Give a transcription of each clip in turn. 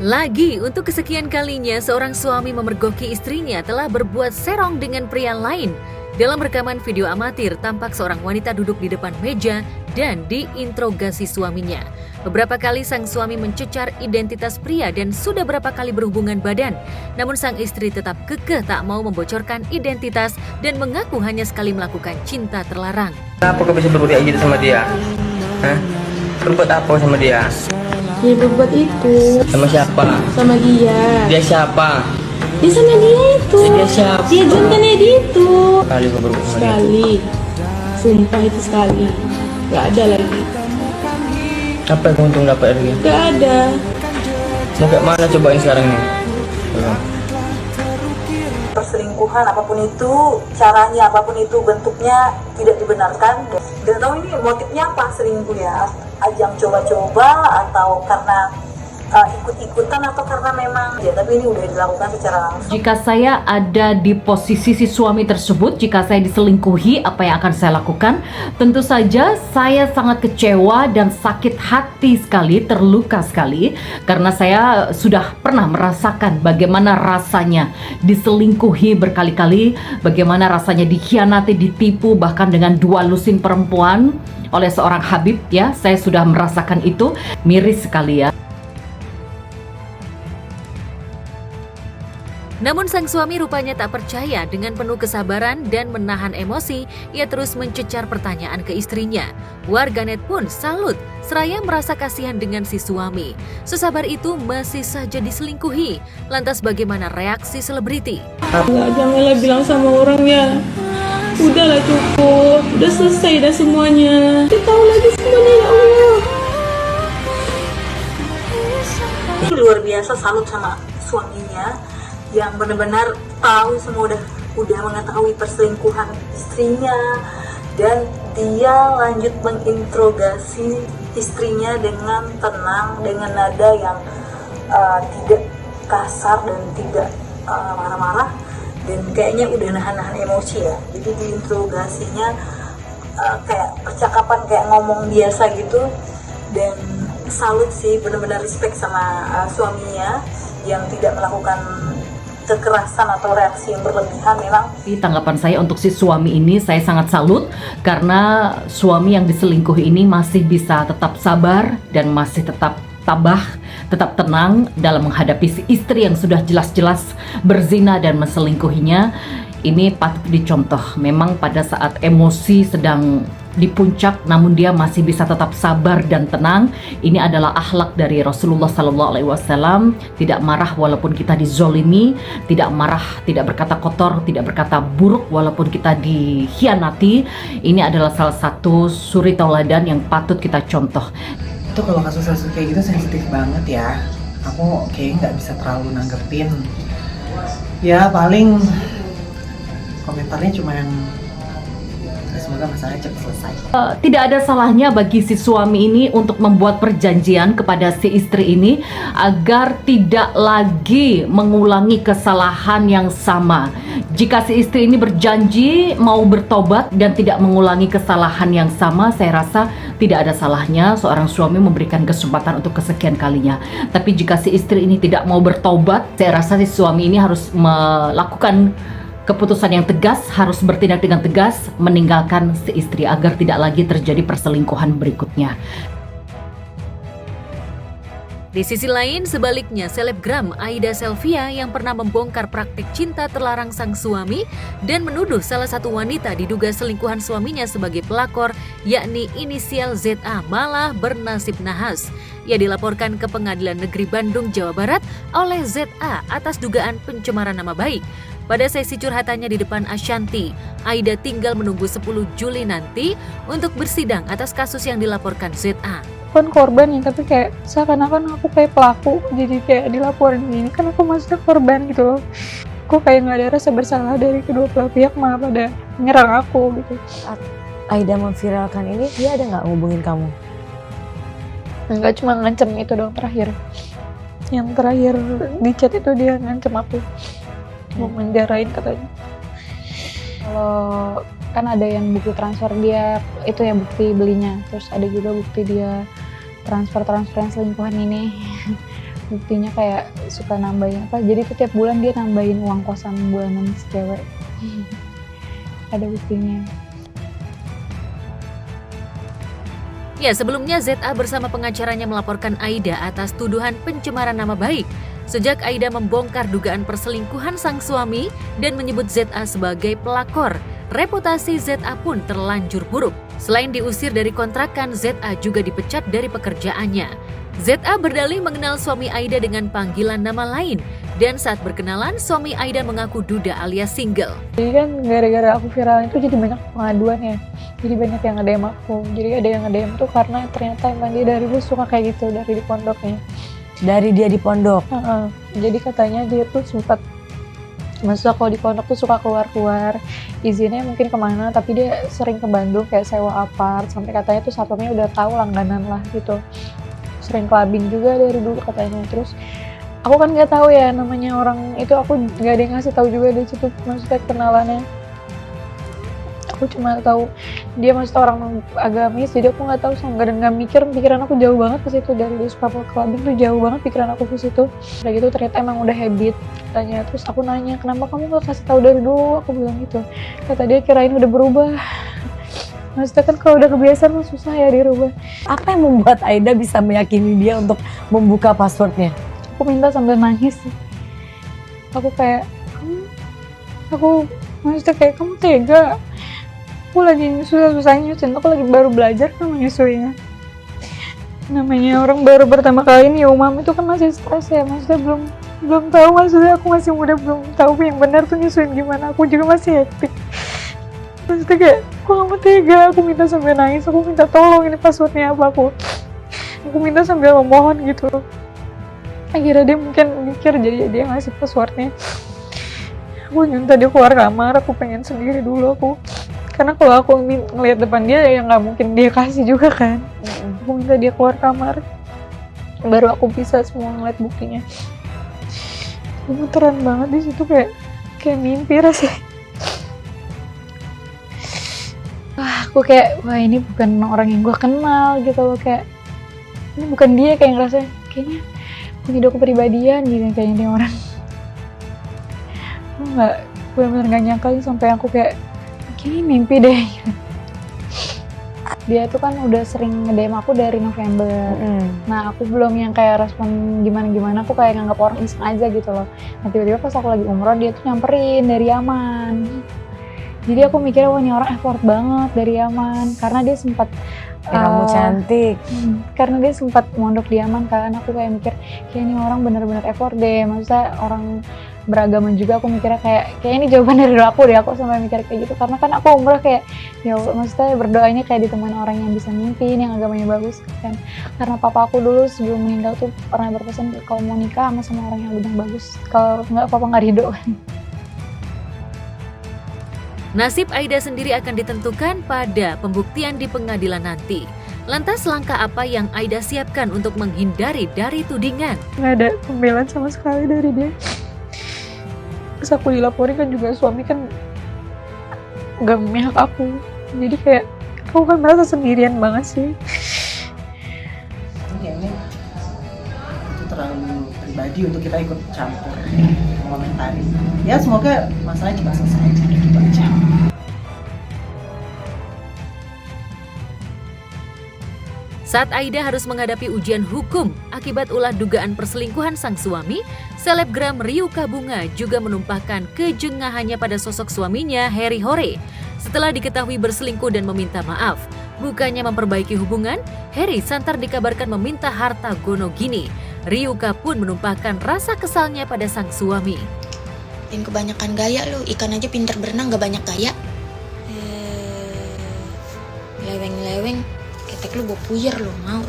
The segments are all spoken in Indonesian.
Lagi untuk kesekian kalinya seorang suami memergoki istrinya telah berbuat serong dengan pria lain. Dalam rekaman video amatir tampak seorang wanita duduk di depan meja dan diinterogasi suaminya. Beberapa kali sang suami mencecar identitas pria dan sudah berapa kali berhubungan badan. Namun sang istri tetap kekeh tak mau membocorkan identitas dan mengaku hanya sekali melakukan cinta terlarang. Kenapa kau bisa berbuat gitu sama dia? Hah? Berbuat apa sama dia? Dia berbuat itu. Sama siapa? Sama dia. Dia siapa? Dia sama dia itu. Dia siapa? Dia juntannya dia itu. Sekali kau berbuat sama dia. Sekali. Sumpah itu sekali. Gak ada lagi. Apa yang untung dapat lagi? Gak ada. Mau kayak mana cobain sekarang nih? Perselingkuhan apapun itu, caranya apapun itu, bentuknya tidak dibenarkan. Dan tahu ini motifnya apa selingkuh ya? Ajang coba-coba atau karena ikut-ikutan atau karena memang ya, tapi ini udah dilakukan secara langsung. Jika saya ada di posisi si suami tersebut, jika saya diselingkuhi, apa yang akan saya lakukan? Tentu saja saya sangat kecewa dan sakit hati sekali, terluka sekali, karena saya sudah pernah merasakan bagaimana rasanya diselingkuhi berkali-kali, bagaimana rasanya dikhianati, ditipu, bahkan dengan dua lusin perempuan oleh seorang Habib. Ya, saya sudah merasakan itu, miris sekali ya. Namun sang suami rupanya tak percaya. Dengan penuh kesabaran dan menahan emosi, ia terus mencecar pertanyaan ke istrinya. Warganet pun salut, seraya merasa kasihan dengan si suami. Sesabar itu masih saja diselingkuhi. Lantas bagaimana reaksi selebriti? Janganlah bilang sama orangnya. Udahlah cukup, udah selesai dah semuanya. Dia tahu lagi semuanya, ya Allah. Ini luar biasa, salut sama suaminya yang benar-benar tahu semua, udah mengetahui perselingkuhan istrinya, dan dia lanjut menginterogasi istrinya dengan tenang, dengan nada yang tidak kasar dan tidak marah-marah, dan kayaknya udah nahan-nahan emosi ya. Jadi diinterogasinya kayak percakapan kayak ngomong biasa gitu, dan salut sih, benar-benar respect sama suaminya yang tidak melakukan kekerasan atau reaksi yang berlebihan. Memang tanggapan saya untuk si suami ini, saya sangat salut karena suami yang diselingkuhi ini masih bisa tetap sabar dan masih tetap tabah, tetap tenang dalam menghadapi si istri yang sudah jelas-jelas berzina dan menselingkuhinya. Ini patut dicontoh. Memang pada saat emosi sedang di puncak, namun dia masih bisa tetap sabar dan tenang. Ini adalah akhlak dari Rasulullah SAW. Tidak marah walaupun kita dizolimi, tidak marah, tidak berkata kotor, tidak berkata buruk walaupun kita dikhianati. Ini adalah salah satu suri tauladan yang patut kita contoh. Itu kalau kasus-kasus kayak gitu sensitif banget ya. Aku kayaknya nggak bisa terlalu nanggepin. Ya paling komentarnya cuma yang semoga masalahnya cepat selesai. Tidak ada salahnya bagi si suami ini untuk membuat perjanjian kepada si istri ini agar tidak lagi mengulangi kesalahan yang sama. Jika si istri ini berjanji mau bertobat dan tidak mengulangi kesalahan yang sama, saya rasa tidak ada salahnya seorang suami memberikan kesempatan untuk kesekian kalinya. Tapi jika si istri ini tidak mau bertobat, saya rasa si suami ini harus melakukan keputusan yang tegas, harus bertindak dengan tegas, meninggalkan si istri agar tidak lagi terjadi perselingkuhan berikutnya. Di sisi lain, sebaliknya, selebgram Aida Selvia yang pernah membongkar praktik cinta terlarang sang suami dan menuduh salah satu wanita diduga selingkuhan suaminya sebagai pelakor, yakni inisial ZA, malah bernasib nahas. Ia dilaporkan ke Pengadilan Negeri Bandung, Jawa Barat oleh ZA atas dugaan pencemaran nama baik. Pada sesi curhatannya di depan Ashanti, Aida tinggal menunggu 10 Juli nanti untuk bersidang atas kasus yang dilaporkan ZA. Kan korban ya, tapi kayak seakan-akan aku kayak pelaku, jadi kayak dilaporin gini, kan aku maksudnya korban gitu loh. Aku kayak nggak ada rasa bersalah dari kedua belah pihak, malah pada nyerang aku gitu. Aida memviralkan ini, dia ada nggak ngubungin kamu? Enggak, cuma ngancem itu doang terakhir. Yang terakhir di chat itu dia ngancem aku, mau menjarain katanya. Kalau kan ada yang bukti transfer dia, itu ya bukti belinya, terus ada juga bukti dia transfer yang selingkuhan ini. buktinya kayak suka nambahin apa, jadi tuh tiap bulan dia nambahin uang kosan bulanan si cewek. Ada buktinya. Ya, sebelumnya ZA bersama pengacaranya melaporkan Aida atas tuduhan pencemaran nama baik. Sejak Aida membongkar dugaan perselingkuhan sang suami dan menyebut ZA sebagai pelakor, reputasi ZA pun terlanjur buruk. Selain diusir dari kontrakan, ZA juga dipecat dari pekerjaannya. ZA berdalih mengenal suami Aida dengan panggilan nama lain, dan saat berkenalan, suami Aida mengaku duda alias single. Jadi kan gara-gara aku viral itu jadi banyak pengaduan ya. Jadi banyak yang nge-DM aku. Jadi ada yang nge-DM tuh karena ternyata emang dia dari dulu suka kayak gitu, dari di pondoknya. Dari dia di pondok. Jadi katanya dia tuh sempat, maksudnya kalau di pondok tuh suka keluar-keluar, izinnya mungkin kemana, tapi dia sering ke Bandung kayak sewa apart, sampai katanya tuh satpamnya udah tahu langganan lah gitu. Sering clubbing juga dari dulu katanya. Terus aku kan nggak tahu ya namanya orang itu, aku nggak ada yang ngasih tahu juga di situ maksudnya kenalannya. Aku cuma tahu dia maksudnya orang agamis, jadi aku nggak tahu sama nggak mikir, pikiran aku jauh banget ke situ. Dari dia suka clubbing tuh jauh banget pikiran aku ke situ. Udah gitu ternyata emang udah habit katanya. Terus aku nanya, kenapa kamu nggak kasih tahu dari dulu? Aku bilang gitu. Kata dia kirain udah berubah. Maksudnya kan kalau udah kebiasaan mah susah ya dirubah. Apa yang membuat Aida bisa meyakini dia untuk membuka passwordnya? Aku minta sambil nangis. Aku kayak, aku maksudnya kayak kamu tega. Aku lagi susah-susah nyusuin, aku lagi baru belajar kan menyusuinya. Namanya orang baru pertama kali nih umam itu kan masih stres ya, maksudnya belum tahu, maksudnya aku masih muda, belum tahu yang benar tuh nyusuin gimana. Aku juga masih hektik. Maksudnya kayak, aku gak mau tega, aku minta sambil nangis, aku minta tolong ini passwordnya apa, aku minta sambil memohon gitu. Akhirnya dia mungkin mikir, jadi dia ngasih passwordnya. Aku minta dia keluar kamar, aku pengen sendiri dulu aku. Karena kalau aku ngeliat depan dia ya nggak mungkin dia kasih juga kan. Aku minta dia keluar kamar, baru aku bisa semua ngeliat buktinya. Gemeteran banget di situ, kayak mimpi rasanya. Aku kayak, wah ini bukan orang yang gue kenal gitu loh, kayak ini bukan dia, kayak ngerasa kayaknya punya dua kepribadian gitu kayaknya dia orang. Aku benar-benar nggak nyangka sampai aku kayak kayaknya mimpi deh. Dia tuh kan udah sering nge-DM aku dari November. Nah aku belum yang kayak respon gimana-gimana, aku kayak nganggap orang iseng aja gitu loh. Nah tiba-tiba pas aku lagi umroh dia tuh nyamperin dari Yaman. Jadi aku mikirnya wah ini orang effort banget dari Yaman, karena dia sempat kamu cantik. Karena dia sempat mondok di Yaman kan, aku kayak mikir kayak ini orang benar-benar effort deh. Maksudnya orang beragama juga, aku mikirnya kayak ini jawaban dari aku deh. Aku sampai mikir kayak gitu karena kan aku umroh kayak ya maksudnya berdoanya kayak ditemani orang yang bisa mimpin, yang agamanya bagus kan. Karena papa aku dulu sebelum meninggal tuh pernah berpesan kalau mau nikah sama orang yang agama bagus, kalau nggak papa nggak ridho kan. Nasib Aida sendiri akan ditentukan pada pembuktian di pengadilan nanti. Lantas langkah apa yang Aida siapkan untuk menghindari dari tudingan? Nggak ada pembelaan sama sekali dari dia. Terus aku dilaporin kan juga suami kan gak memihak aku. Jadi kayak aku kan merasa sendirian banget sih. Kayaknya itu terlalu pribadi untuk kita ikut campur komentari. Ya semoga masalahnya cepat selesai aja gitu aja. Saat Aida harus menghadapi ujian hukum akibat ulah dugaan perselingkuhan sang suami, selebgram Ryuka Bunga juga menumpahkan kejengahannya pada sosok suaminya, Harry Hore. Setelah diketahui berselingkuh dan meminta maaf, bukannya memperbaiki hubungan, Harry santar dikabarkan meminta harta gono gini. Ryuka pun menumpahkan rasa kesalnya pada sang suami. Yang kebanyakan gaya lu, ikan aja pinter berenang gak banyak gaya. Leweng-leweng, ketek lu gue puyer lu, mau.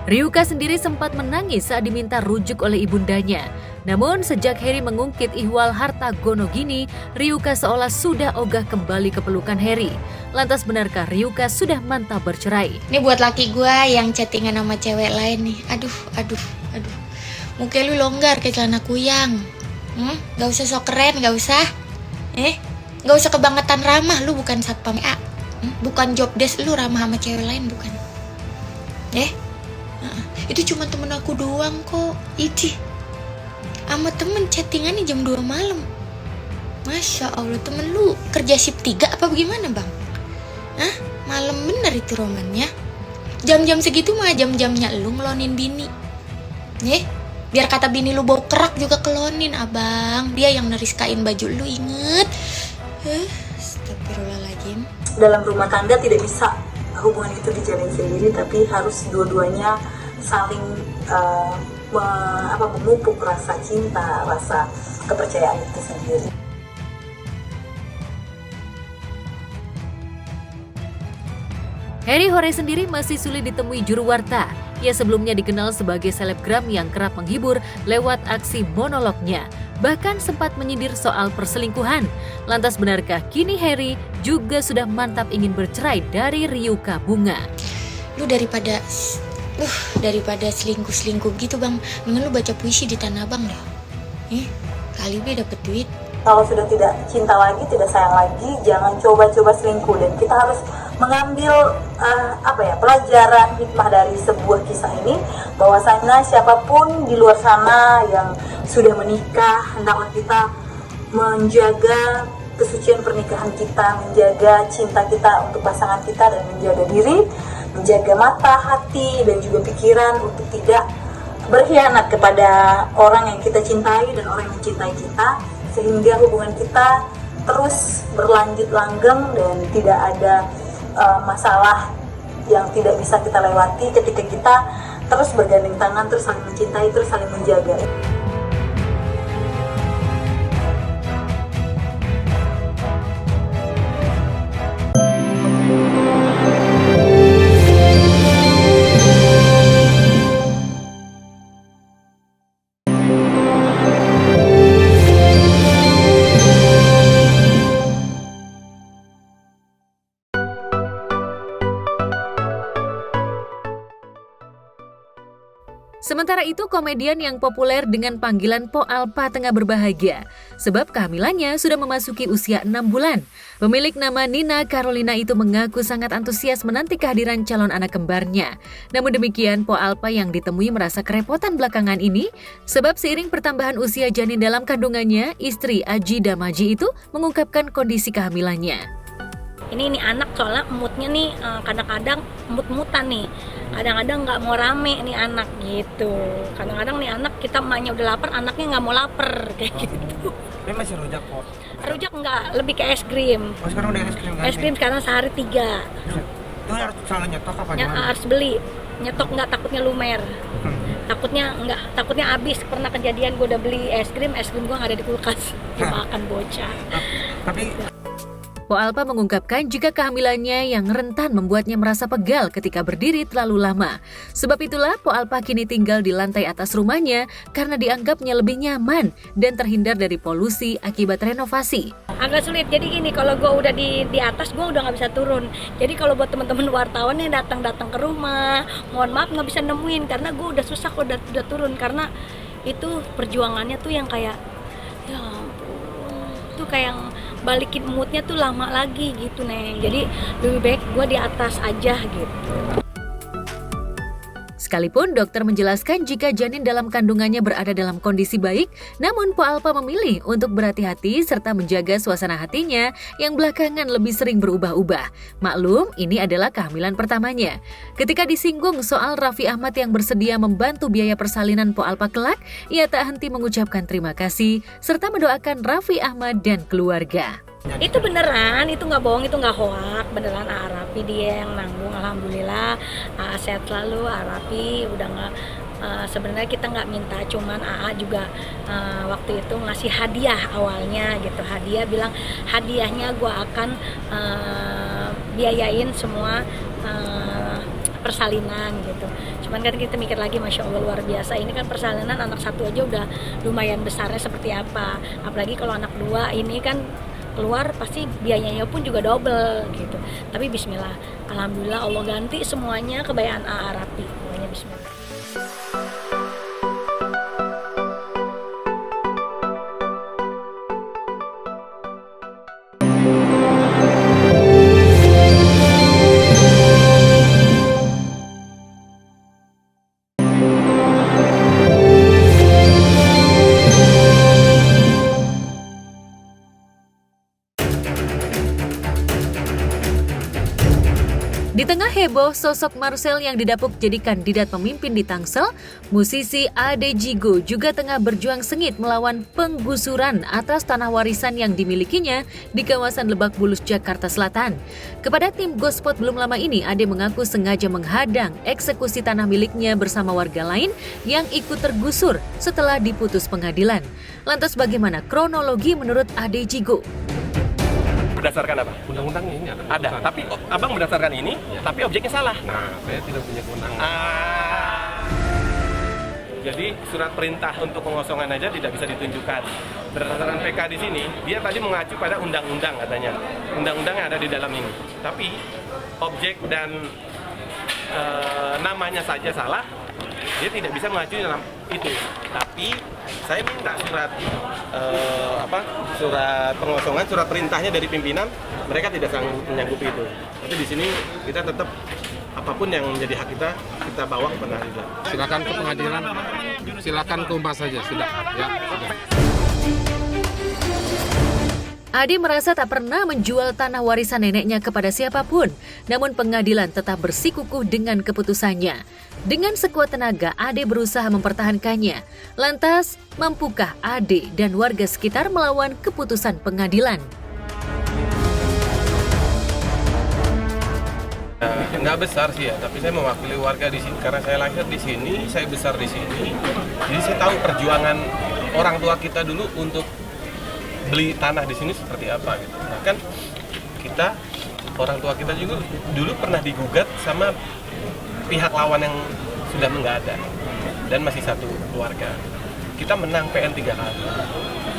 Ryuka sendiri sempat menangis saat diminta rujuk oleh ibundanya. Namun sejak Harry mengungkit ihwal harta gono gini, Ryuka seolah sudah ogah kembali ke pelukan Harry. Lantas benarkah Ryuka sudah mantap bercerai? Ini buat laki gue yang chattingan sama cewek lain nih. Aduh. Muka lu longgar kayak celana kuyang. Gak usah sok keren, gak usah. Gak usah kebangetan ramah, lu bukan satpam A. Bukan job desk lu ramah sama cewek lain, bukan. Itu cuma temen aku doang kok. Iti sama temen chattingannya jam 2 malam. Masya Allah, temen lu kerja shift 3 apa bagaimana bang? Malam bener itu romannya. Jam-jam segitu mah jam-jamnya lu ngelonin bini. Biar kata bini lu bau kerak juga kelonin abang. Dia yang neriskain baju lu, inget. Astagfirullahaladzim. Dalam rumah tangga tidak bisa hubungan itu dijalin sendiri, tapi harus dua-duanya saling memupuk rasa cinta, rasa kepercayaan itu sendiri. Harry Hore sendiri masih sulit ditemui juru warta. Ia sebelumnya dikenal sebagai selebgram yang kerap menghibur lewat aksi monolognya. Bahkan sempat menyindir soal perselingkuhan. Lantas benarkah kini Harry juga sudah mantap ingin bercerai dari Ryuka Bunga? Lu daripada selingkuh-selingkuh gitu bang, mending lu baca puisi di Tanah Abang dah. Kali be dapet duit. Kalau sudah tidak cinta lagi, tidak sayang lagi, jangan coba-coba selingkuh. Dan kita harus mengambil pelajaran hikmah dari sebuah kisah ini, bahwasanya siapapun di luar sana yang sudah menikah, hendaklah kita menjaga kesucian pernikahan kita, menjaga cinta kita untuk pasangan kita, dan menjaga diri, menjaga mata, hati, dan juga pikiran untuk tidak berkhianat kepada orang yang kita cintai dan orang yang mencintai kita, sehingga hubungan kita terus berlanjut langgeng dan tidak ada masalah yang tidak bisa kita lewati ketika kita terus bergandeng tangan, terus saling mencintai, terus saling menjaga. Sementara itu, komedian yang populer dengan panggilan Po Alpa tengah berbahagia sebab kehamilannya sudah memasuki usia 6 bulan. Pemilik nama Nina Carolina itu mengaku sangat antusias menanti kehadiran calon anak kembarnya. Namun demikian, Po Alpa yang ditemui merasa kerepotan belakangan ini sebab seiring pertambahan usia janin dalam kandungannya, istri Aji Damaji itu mengungkapkan kondisi kehamilannya. Ini anak soalnya moodnya nih kadang-kadang mood-moodan nih, kadang-kadang nggak mau rame nih anak gitu, kadang-kadang nih anak kita emaknya udah lapar, anaknya nggak mau lapar kayak gitu. Tapi masih rujak kok. Rujak nggak, lebih ke es krim. Oh sekarang udah es krim kan? Es krim sekarang sehari 3. Itu harus salah nyetok apa gimana? Harus beli, nyetok nggak, takutnya lumer. Takutnya habis. Pernah kejadian gue udah beli es krim gue nggak ada di kulkas, dimakan bocah. Tapi Po Alpa mengungkapkan jika kehamilannya yang rentan membuatnya merasa pegal ketika berdiri terlalu lama. Sebab itulah Po Alpa kini tinggal di lantai atas rumahnya karena dianggapnya lebih nyaman dan terhindar dari polusi akibat renovasi. Agak sulit, jadi gini, kalau gue udah di atas gue udah nggak bisa turun. Jadi kalau buat teman-teman wartawan yang datang ke rumah, mohon maaf nggak bisa nemuin karena gue udah susah kalau udah turun, karena itu perjuangannya tuh yang kayak ya ampun, tuh kayak yang balikin moodnya tuh lama lagi gitu Neng. Jadi lebih baik gue di atas aja gitu. Sekalipun dokter menjelaskan jika janin dalam kandungannya berada dalam kondisi baik, namun Po Alpa memilih untuk berhati-hati serta menjaga suasana hatinya yang belakangan lebih sering berubah-ubah. Maklum, ini adalah kehamilan pertamanya. Ketika disinggung soal Raffi Ahmad yang bersedia membantu biaya persalinan Po Alpa kelak, ia tak henti mengucapkan terima kasih serta mendoakan Raffi Ahmad dan keluarga. Itu beneran, itu nggak bohong, itu nggak hoak, beneran. Rapi dia yang nanggung, alhamdulillah. Sehat selalu, Rapi udah nggak. Sebenarnya kita nggak minta, cuman juga waktu itu ngasih hadiah awalnya gitu. Hadiah, bilang hadiahnya gue akan biayain semua persalinan gitu. Cuman kan kita mikir lagi, Masya Allah luar biasa, ini kan persalinan anak satu aja udah lumayan besarnya seperti apa, apalagi kalau anak 2 ini kan keluar pasti biayanya pun juga double gitu. Tapi bismillah, alhamdulillah Allah ganti semuanya kebaikan Rapi. Pokoknya bismillah. Tengah heboh sosok Marcel yang didapuk jadi kandidat pemimpin di Tangsel, musisi Ade Jigo juga tengah berjuang sengit melawan penggusuran atas tanah warisan yang dimilikinya di kawasan Lebak Bulus, Jakarta Selatan. Kepada tim Gospot belum lama ini, Ade mengaku sengaja menghadang eksekusi tanah miliknya bersama warga lain yang ikut tergusur setelah diputus pengadilan. Lantas bagaimana kronologi menurut Ade Jigo? Berdasarkan apa? Undang-undangnya ini Ada, tapi abang berdasarkan ini, tapi objeknya salah. Nah, saya tidak punya kewenangan. Jadi surat perintah untuk pengosongan aja tidak bisa ditunjukkan. Berdasarkan PK di sini, dia tadi mengacu pada undang-undang katanya. Undang-undang yang ada di dalam ini. Tapi objek dan namanya saja salah, dia tidak bisa mengacu dalam itu. Tapi saya minta surat surat pengosongan, surat perintahnya dari pimpinan, mereka tidak sanggup menyanggupi itu. Tapi di sini kita tetap apapun yang menjadi hak kita bawa ke pengadilan. Silakan ke pengadilan, silakan ke Umas saja, sudah. Ya, sudah. Ade merasa tak pernah menjual tanah warisan neneknya kepada siapapun, namun pengadilan tetap bersikukuh dengan keputusannya. Dengan sekuat tenaga, Ade berusaha mempertahankannya. Lantas, mampukah Ade dan warga sekitar melawan keputusan pengadilan? Nggak besar sih ya, tapi saya mewakili warga di sini karena saya lahir di sini, saya besar di sini. Jadi saya tahu perjuangan orang tua kita dulu untuk beli tanah di sini seperti apa gitu. Bahkan kita, orang tua kita juga dulu pernah digugat sama pihak lawan yang sudah mengada dan masih satu keluarga. Kita menang PN 3 kali.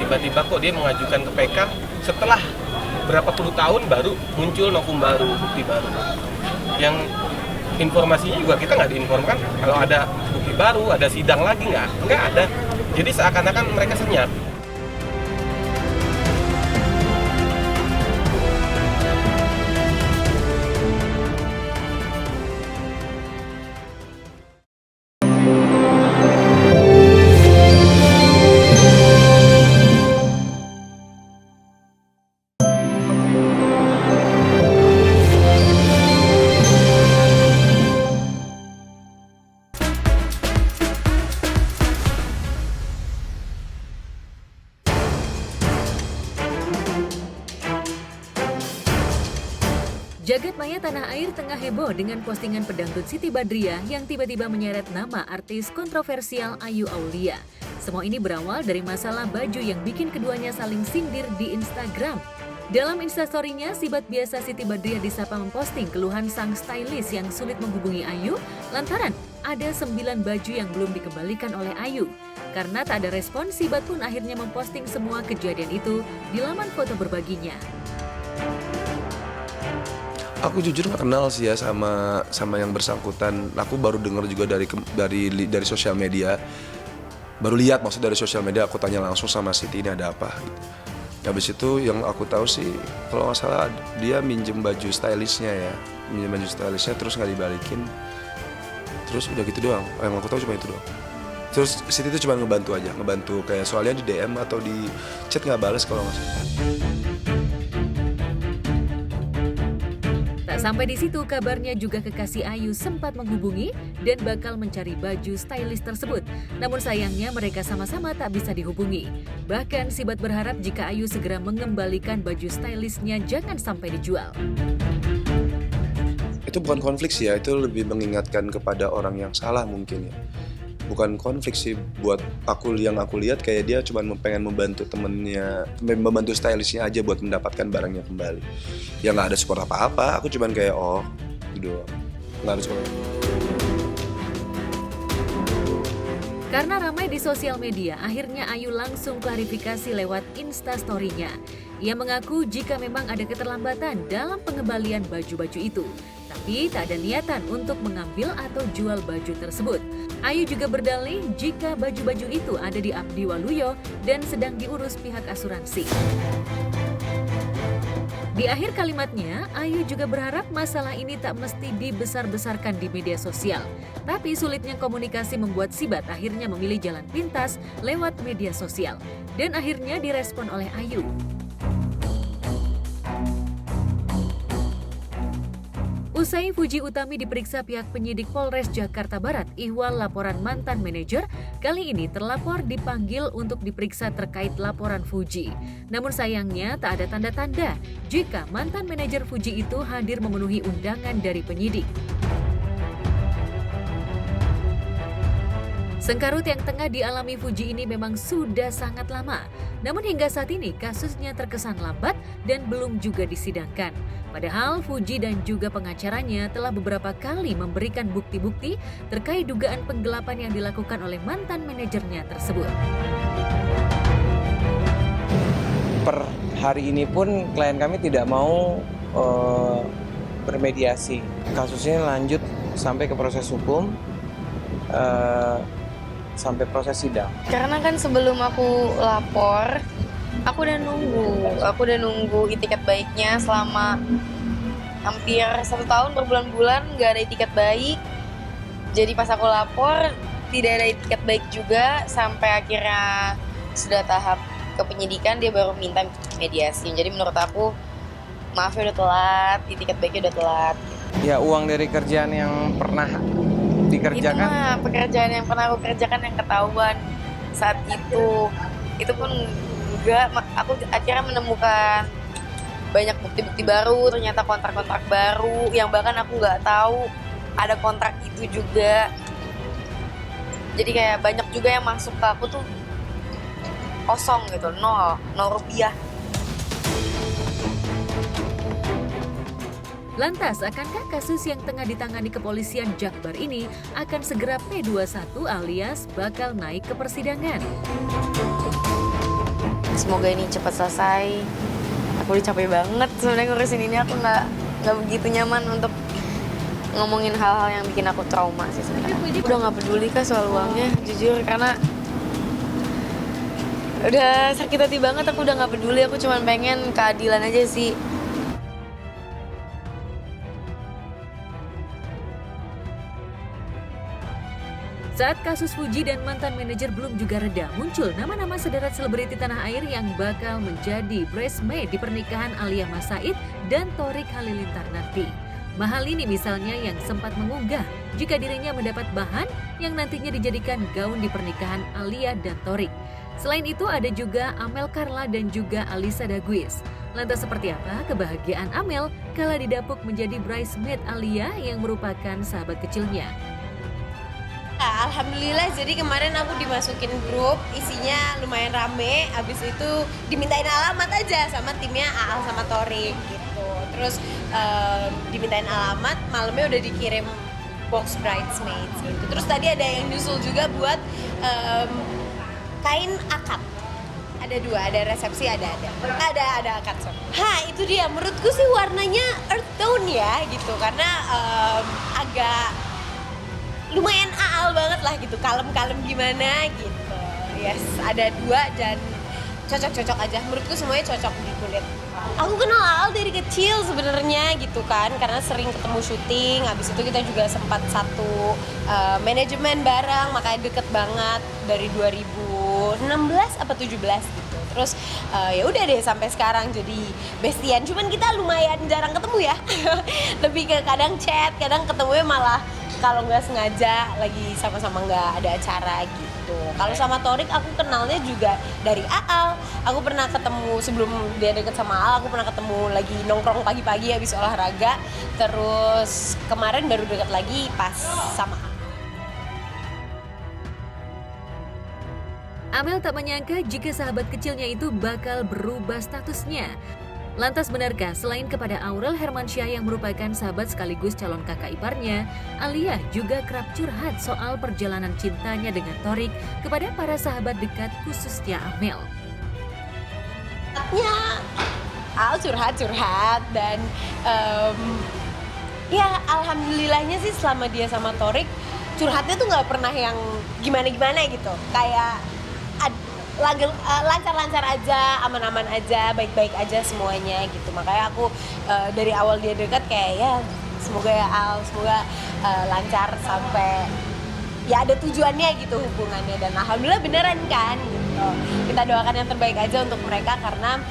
Tiba-tiba kok dia mengajukan ke PK setelah berapa puluh tahun baru muncul novum baru, bukti baru. Yang informasinya juga kita nggak diinformkan kalau ada bukti baru, ada sidang lagi, nggak ada. Jadi seakan-akan mereka senyap. Jagat maya tanah air tengah heboh dengan postingan pedangdut Siti Badriah yang tiba-tiba menyeret nama artis kontroversial Ayu Aulia. Semua ini berawal dari masalah baju yang bikin keduanya saling sindir di Instagram. Dalam instastory-nya, sibat biasa Siti Badriah disapa memposting keluhan sang stylist yang sulit menghubungi Ayu lantaran ada 9 baju yang belum dikembalikan oleh Ayu. Karena tak ada respon, sibat pun akhirnya memposting semua kejadian itu di laman foto berbaginya. Aku jujur nggak kenal sih ya sama yang bersangkutan. Aku baru dengar juga dari sosial media. Baru lihat maksud dari sosial media. Aku tanya langsung sama Siti, ini ada apa gitu. Habis itu yang aku tahu sih, kalau nggak salah dia minjem baju stylistnya ya, terus nggak dibalikin. Terus udah gitu doang. Yang aku tahu cuma itu doang. Terus Siti itu cuma ngebantu kayak soalnya di DM atau di chat nggak balas kalau nggak salah. Sampai di situ kabarnya juga kekasih Ayu sempat menghubungi dan bakal mencari baju stylist tersebut. Namun sayangnya mereka sama-sama tak bisa dihubungi. Bahkan sibat berharap jika Ayu segera mengembalikan baju stylistnya jangan sampai dijual. Itu bukan konflik sih ya, itu lebih mengingatkan kepada orang yang salah mungkin ya. Bukan konflik sih buat aku, yang aku lihat kayak dia cuma pengen membantu temennya, membantu stylistnya aja buat mendapatkan barangnya kembali. Ya nggak ada support apa-apa, aku cuma kayak gitu doang, nggak ada support. Karena ramai di sosial media, akhirnya Ayu langsung klarifikasi lewat Instastory-nya. Ia mengaku jika memang ada keterlambatan dalam pengembalian baju-baju itu, tapi tak ada niatan untuk mengambil atau jual baju tersebut. Ayu juga berdalih jika baju-baju itu ada di Abdi Waluyo dan sedang diurus pihak asuransi. Di akhir kalimatnya, Ayu juga berharap masalah ini tak mesti dibesar-besarkan di media sosial. Tapi sulitnya komunikasi membuat sibat akhirnya memilih jalan pintas lewat media sosial. Dan akhirnya direspon oleh Ayu. Usai Fuji Utami diperiksa pihak penyidik Polres Jakarta Barat ihwal laporan mantan manajer, kali ini terlapor dipanggil untuk diperiksa terkait laporan Fuji. Namun sayangnya tak ada tanda-tanda jika mantan manajer Fuji itu hadir memenuhi undangan dari penyidik. Sengkarut yang tengah dialami Fuji ini memang sudah sangat lama. Namun hingga saat ini kasusnya terkesan lambat dan belum juga disidangkan. Padahal Fuji dan juga pengacaranya telah beberapa kali memberikan bukti-bukti terkait dugaan penggelapan yang dilakukan oleh mantan manajernya tersebut. Per hari ini pun klien kami tidak mau bermediasi. Kasusnya lanjut sampai ke proses hukum. Sampai proses sidang. Karena kan sebelum aku lapor, aku udah nunggu itikat baiknya selama hampir 1 tahun berbulan-bulan nggak ada itikat baik. Jadi pas aku lapor tidak ada itikat baik juga sampai akhirnya sudah tahap kepenyidikan dia baru minta mediasi. Jadi menurut aku maaf ya udah telat, itikat baiknya udah telat. Ya uang dari kerjaan yang pernah dikerjakan. Itu mah pekerjaan yang pernah aku kerjakan yang ketahuan saat itu pun enggak. Aku akhirnya menemukan banyak bukti-bukti baru, ternyata kontrak-kontrak baru yang bahkan aku nggak tahu ada kontrak itu juga. Jadi kayak banyak juga yang masuk ke aku tuh kosong gitu, nol rupiah. Lantas, akankah kasus yang tengah ditangani kepolisian Jakbar ini akan segera P21 alias bakal naik ke persidangan? Semoga ini cepat selesai. Aku udah capek banget sebenarnya ngurusin ini. Aku nggak begitu nyaman untuk ngomongin hal-hal yang bikin aku trauma sih sebenarnya. Udah nggak peduli kah soal uangnya, jujur, karena udah sakit hati banget. Aku udah nggak peduli. Aku cuma pengen keadilan aja sih. Saat kasus Fuji dan mantan manajer belum juga reda, muncul nama-nama sederet selebriti tanah air yang bakal menjadi bridesmaid di pernikahan Alia Mas Said dan Thorik Halilintar nanti. Mahalini misalnya yang sempat mengunggah jika dirinya mendapat bahan yang nantinya dijadikan gaun di pernikahan Alia dan Thorik. Selain itu ada juga Amel Carla dan juga Alisa Daguis. Lantas seperti apa kebahagiaan Amel kala didapuk menjadi bridesmaid Alia yang merupakan sahabat kecilnya? Alhamdulillah, jadi kemarin aku dimasukin grup, isinya lumayan rame. Abis itu dimintain alamat aja sama timnya Aal sama Thorik gitu. Terus dimintain alamat, malamnya udah dikirim box bridesmaids gitu. Terus tadi ada yang nyusul juga buat kain akad. Ada 2, ada resepsi, ada akad. Itu dia, menurutku sih warnanya earth tone ya gitu, karena agak lumayan aal banget lah gitu, kalem-kalem gimana gitu. Yes, ada 2 dan cocok-cocok aja. Menurutku semuanya cocok di kulit. Aku kenal Aal dari kecil sebenarnya gitu kan, karena sering ketemu syuting. Habis itu kita juga sempat satu manajemen bareng, makanya deket banget dari 2016 apa 17 gitu. Terus ya udah deh sampai sekarang jadi bestian. Cuman kita lumayan jarang ketemu ya. Lebih ke kadang chat, kadang ketemunya malah kalau nggak sengaja lagi sama-sama nggak ada acara gitu. Kalau sama Thorik aku kenalnya juga dari Aal. Aku pernah ketemu sebelum dia deket sama Aal, aku pernah ketemu lagi nongkrong pagi-pagi habis olahraga. Terus kemarin baru deket lagi pas sama Aal. Amel tak menyangka jika sahabat kecilnya itu bakal berubah statusnya. Lantas benarkah selain kepada Aurel Hermansyah yang merupakan sahabat sekaligus calon kakak iparnya, Alia juga kerap curhat soal perjalanan cintanya dengan Thorik kepada para sahabat dekat khususnya Amel. Al curhat dan ya alhamdulillahnya sih selama dia sama Thorik curhatnya tuh nggak pernah yang gimana-gimana gitu, kayak lancar-lancar aja, aman-aman aja, baik-baik aja semuanya gitu. Makanya aku dari awal dia dekat kayak ya semoga ya Al, semoga lancar sampai ya ada tujuannya gitu hubungannya. Dan alhamdulillah beneran kan gitu. Kita doakan yang terbaik aja untuk mereka karena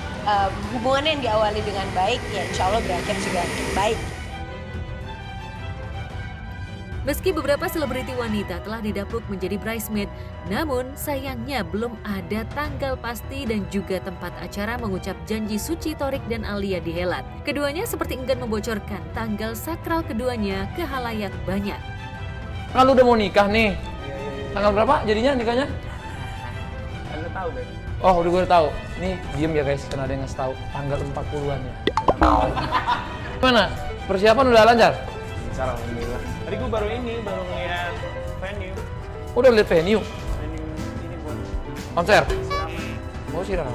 hubungannya yang diawali dengan baik ya insya Allah berakhir juga baik. Meski beberapa selebriti wanita telah didapuk menjadi bridesmaid, namun sayangnya belum ada tanggal pasti dan juga tempat acara mengucap janji suci Thorik dan Alia dihelat. Keduanya seperti enggan membocorkan tanggal sakral keduanya ke halayak banyak. Kalau udah mau nikah nih, tanggal berapa jadinya nikahnya? Anda tahu, Beb? Oh, udah gue udah tahu. Nih, diem ya guys, karena ada yang ngasih tahu. Tanggal 40-an ya. Gimana? Persiapan udah lancar? Lancar, alhamdulillah. Tadi gue baru ngeliat venue. Udah lihat venue? Venue ini buat Konser? Oh, siram.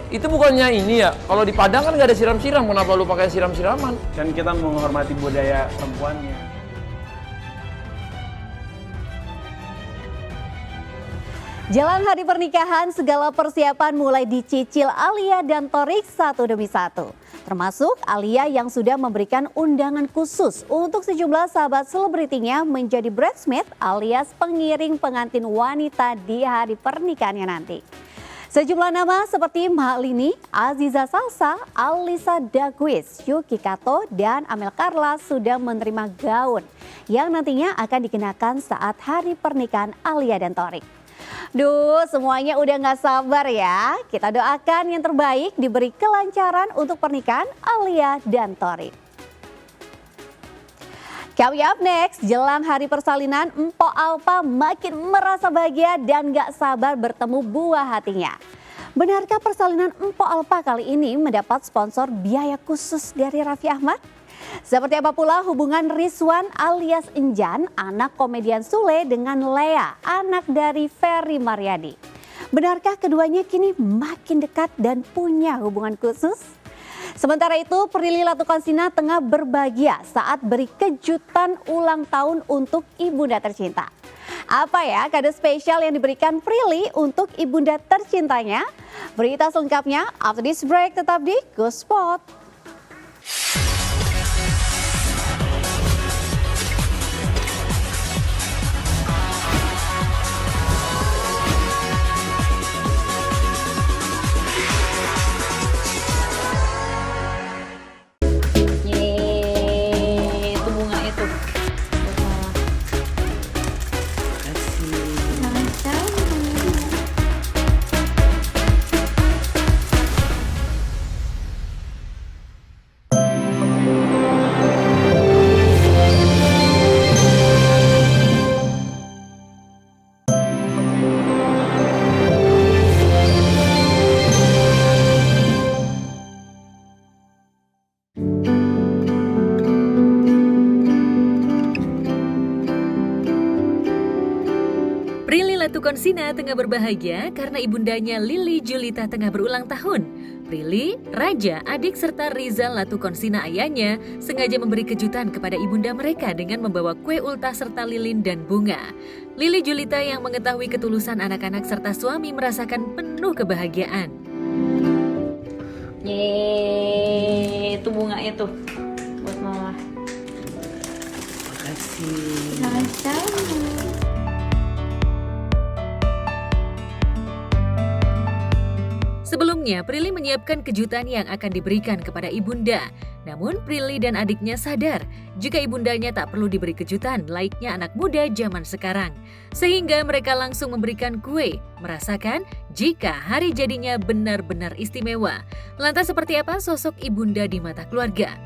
Itu bukannya ini ya? Kalau di Padang kan nggak ada siram-siram, kenapa lu pakai siram-siraman? kan kita menghormati budaya perempuannya. Jalan hari pernikahan, segala persiapan mulai dicicil Alia dan Thorik satu demi satu. Termasuk Alia yang sudah memberikan undangan khusus untuk sejumlah sahabat selebritinya menjadi bridesmaid alias pengiring pengantin wanita di hari pernikahannya nanti. Sejumlah nama seperti Mahalini, Aziza Salsa, Alisa Daguis, Yuki Kato, dan Amel Carla sudah menerima gaun yang nantinya akan dikenakan saat hari pernikahan Alia dan Thorik. Duh, semuanya udah gak sabar ya. Kita doakan yang terbaik diberi kelancaran untuk pernikahan Alia dan Thorik. Coming up next, jelang hari persalinan, Mpok Alpa makin merasa bahagia dan gak sabar bertemu buah hatinya. Benarkah persalinan Mpok Alpa kali ini mendapat sponsor biaya khusus dari Raffi Ahmad? Seperti apa pula hubungan Rizwan alias Enjan, anak komedian Sule dengan Lea, anak dari Ferry Maryadi. Benarkah keduanya kini makin dekat dan punya hubungan khusus? Sementara itu, Prilly Latukonsina tengah berbahagia saat beri kejutan ulang tahun untuk ibunda tercinta. Apa ya kado spesial yang diberikan Prilly untuk ibunda tercintanya? Berita selengkapnya after this break, tetap di Go Spot. Latukonsina tengah berbahagia karena ibundanya Lily Julita tengah berulang tahun. Prilly, Raja, adik serta Rizal Latukonsina ayahnya sengaja memberi kejutan kepada ibunda mereka dengan membawa kue ultah serta lilin dan bunga. Lily Julita yang mengetahui ketulusan anak-anak serta suami merasakan penuh kebahagiaan. Yeay, itu bunganya tuh buat mama. Makasih. Sama-sama. Sebelumnya, Prilly menyiapkan kejutan yang akan diberikan kepada ibunda. Namun, Prilly dan adiknya sadar jika ibundanya tak perlu diberi kejutan layaknya anak muda zaman sekarang. Sehingga mereka langsung memberikan kue, merasakan jika hari jadinya benar-benar istimewa. Lantas seperti apa sosok ibunda di mata keluarga?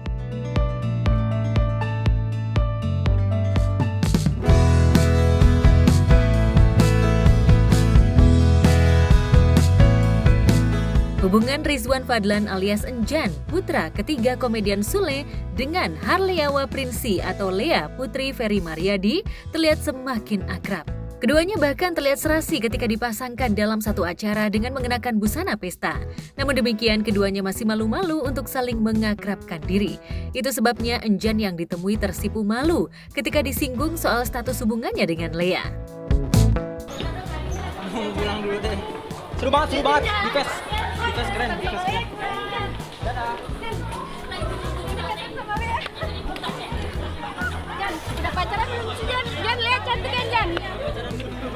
Hubungan Rizwan Fadlan alias Enjan, putra ketiga komedian Sule, dengan Harliawa Prinsi atau Lea, putri Ferry Maryadi, terlihat semakin akrab. Keduanya bahkan terlihat serasi ketika dipasangkan dalam satu acara dengan mengenakan busana pesta. Namun demikian, keduanya masih malu-malu untuk saling mengakrabkan diri. Itu sebabnya Enjan yang ditemui tersipu malu ketika disinggung soal status hubungannya dengan Lea. Pulang dulu deh. Seru banget, Dikes. Dikes keren. Dadah. Jan, udah pacaran belum sih Jan? Jan, Lea cantik kan Jan?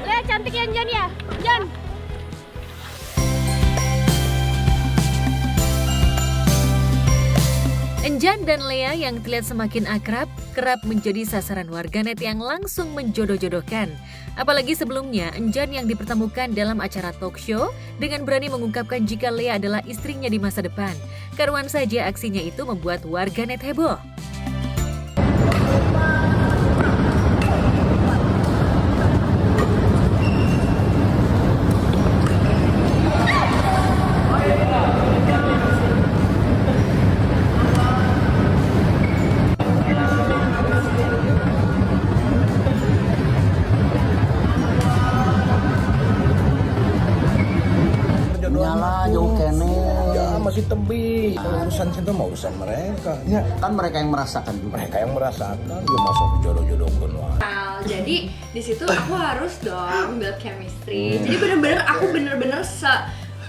Lea cantik ya Jan ya? Jan. Enjan dan Lea yang terlihat semakin akrab, kerap menjadi sasaran warganet yang langsung menjodoh-jodohkan. Apalagi sebelumnya, Enjan yang dipertemukan dalam acara talk show dengan berani mengungkapkan jika Lea adalah istrinya di masa depan. Karuan saja aksinya itu membuat warganet heboh. Nyala jauh kene. Ya masih tebih. Urusan itu mau urusan mereka. Ya, kan mereka yang merasakan juga. Mereka yang merasakan. Dia masuk jodoh-jodoh keluar. Jadi di situ aku harus dong build chemistry. Jadi bener-bener aku bener-bener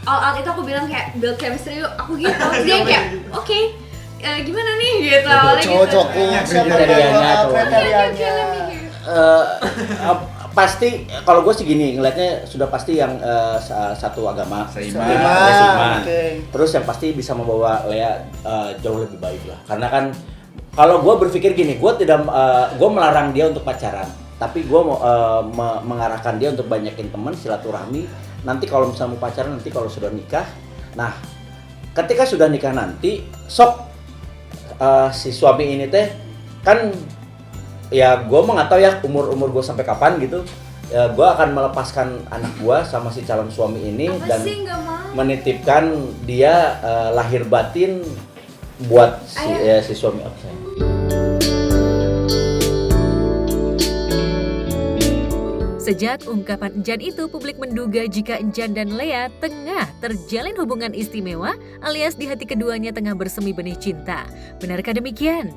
all out itu aku bilang kayak build chemistry yuk, aku gitu. Terus dia kayak oke, gimana nih gitu. Cowok-cowoknya kriterianya pasti kalau gue sih gini ngelihatnya sudah pasti yang satu agama seiman. Terus yang pasti bisa membawa Lea jauh lebih baik lah, karena kan kalau gue berpikir gini, gue melarang dia untuk pacaran, tapi gue mengarahkan dia untuk banyakin teman, silaturahmi. Nanti kalau misalnya mau pacaran, nanti kalau sudah nikah, nah ketika sudah nikah nanti sok si suami ini teh kan ya gue nggak tahu ya umur gue sampai kapan gitu. Gue akan melepaskan anak gue sama si calon suami ini dan menitipkan dia lahir batin buat si suami aku. Sejak ungkapan Enjan itu, publik menduga jika Enjan dan Lea tengah terjalin hubungan istimewa alias di hati keduanya tengah bersemi benih cinta. Benarkah demikian?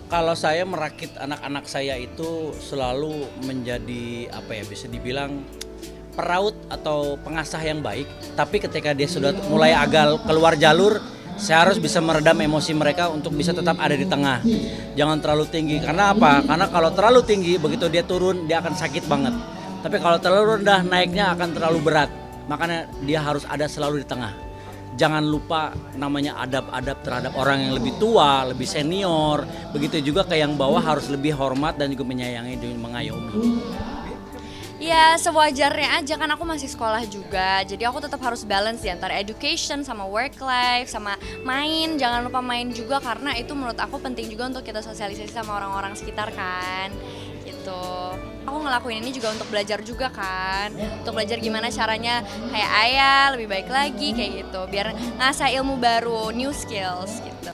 Kalau saya merakit anak-anak saya itu selalu menjadi bisa dibilang peraut atau pengasah yang baik. Tapi ketika dia sudah mulai agak keluar jalur, saya harus bisa meredam emosi mereka untuk bisa tetap ada di tengah. Jangan terlalu tinggi. Karena apa? Karena kalau terlalu tinggi, begitu dia turun dia akan sakit banget. Tapi kalau terlalu rendah, naiknya akan terlalu berat. Makanya dia harus ada selalu di tengah. Jangan lupa namanya adab-adab terhadap orang yang lebih tua, lebih senior. Begitu juga ke yang bawah harus lebih hormat dan juga menyayangi dan mengayomi. Ya sewajarnya aja, kan aku masih sekolah juga. Jadi aku tetap harus balance di antara education sama work life sama main. Jangan lupa main juga karena itu menurut aku penting juga untuk kita sosialisasi sama orang-orang sekitar kan. Gitu. Aku ngelakuin ini juga untuk belajar juga kan. Untuk belajar gimana caranya kayak ayah lebih baik lagi kayak gitu. Biar ngasah ilmu baru, new skills gitu.